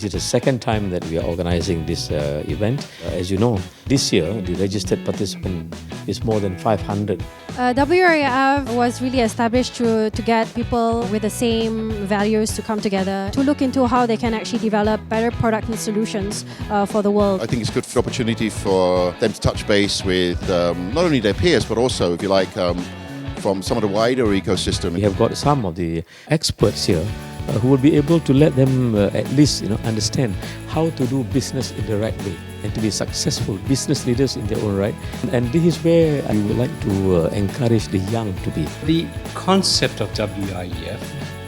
is the second time that we are organizing this event. As you know, this year the registered participant is more than 500. WIEF was really established to get people with the same values to come together, to look into how they can actually develop better products and solutions for the world. I think it's a good opportunity for them to touch base with not only their peers, but also, if you like, from some of the wider ecosystem. We have got some of the experts here who will be able to let them at least understand how to do business in the right way and to be successful business leaders in their own right. And this is where I would like to encourage the young to be. The concept of WIEF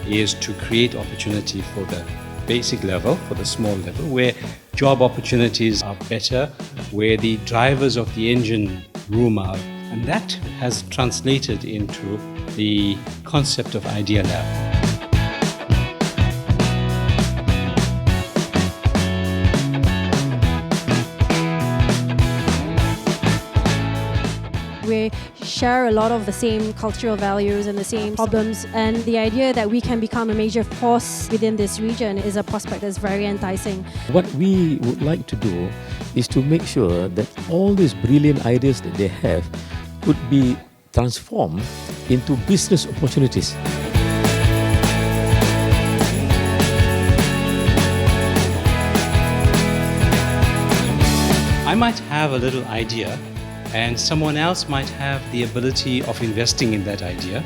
is to create opportunity for the basic level, for the small level, where job opportunities are better, where the drivers of the engine room are. And that has translated into the concept of IdeaLab. We share a lot of the same cultural values and the same problems, and the idea that we can become a major force within this region is a prospect that's very enticing. What we would like to do is to make sure that all these brilliant ideas that they have could be transformed into business opportunities. I might have a little idea, and someone else might have the ability of investing in that idea,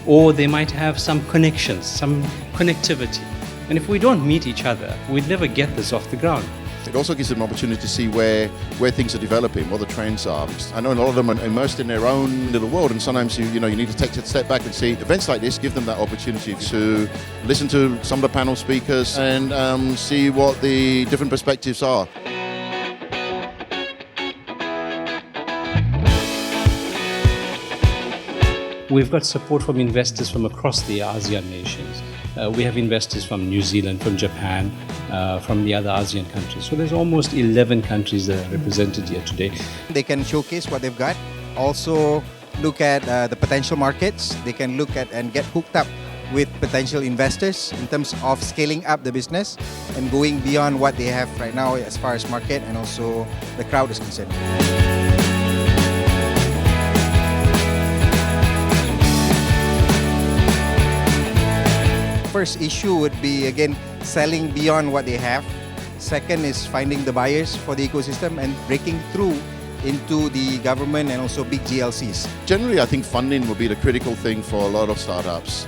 or they might have some connections, some connectivity. And if we don't meet each other, we'd never get this off the ground. It also gives them an opportunity to see where things are developing, what the trends are. I know a lot of them are immersed in their own little world, and sometimes you need to take a step back and see events like this give them that opportunity to listen to some of the panel speakers and see what the different perspectives are. We've got support from investors from across the ASEAN nations. We have investors from New Zealand, from Japan, from the other ASEAN countries. So there's almost 11 countries that are represented here today. They can showcase what they've got, also look at the potential markets. They can look at and get hooked up with potential investors in terms of scaling up the business and going beyond what they have right now as far as market and also the crowd is concerned. First issue would be, again, selling beyond what they have. Second is finding the buyers for the ecosystem and breaking through into the government and also big GLCs. Generally, I think funding will be the critical thing for a lot of startups.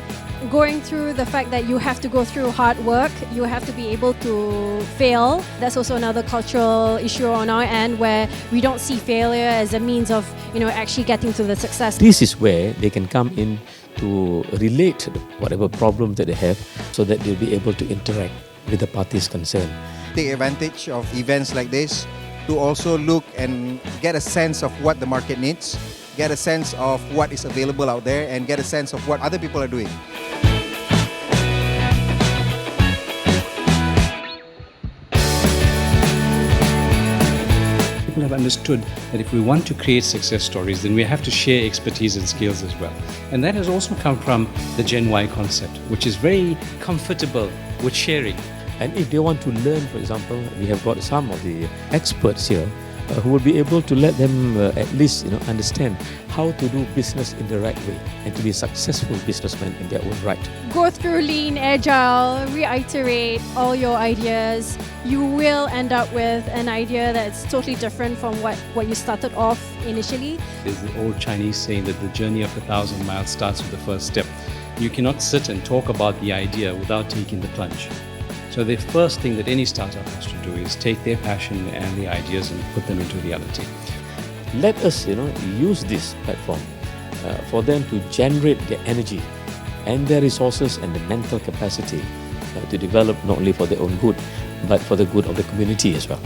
Going through the fact that you have to go through hard work, you have to be able to fail. That's also another cultural issue on our end, where we don't see failure as a means of actually getting to the success. This is where they can come in to relate whatever problem that they have, so that they'll be able to interact with the parties concerned. Take advantage of events like this to also look and get a sense of what the market needs, get a sense of what is available out there, and get a sense of what other people are doing. People have understood that if we want to create success stories, then we have to share expertise and skills as well. And that has also come from the Gen Y concept, which is very comfortable with sharing. And if they want to learn, for example, we have got some of the experts here who will be able to let them at least understand how to do business in the right way and to be successful businessmen in their own right. Go through Lean, Agile, reiterate all your ideas. You will end up with an idea that's totally different from what you started off initially. There's the old Chinese saying that the journey of 1,000 miles starts with the first step. You cannot sit and talk about the idea without taking the plunge. So the first thing that any startup has to do is take their passion and the ideas and put them into reality. Let us use this platform for them to generate their energy and their resources and the mental capacity to develop not only for their own good, but for the good of the community as well.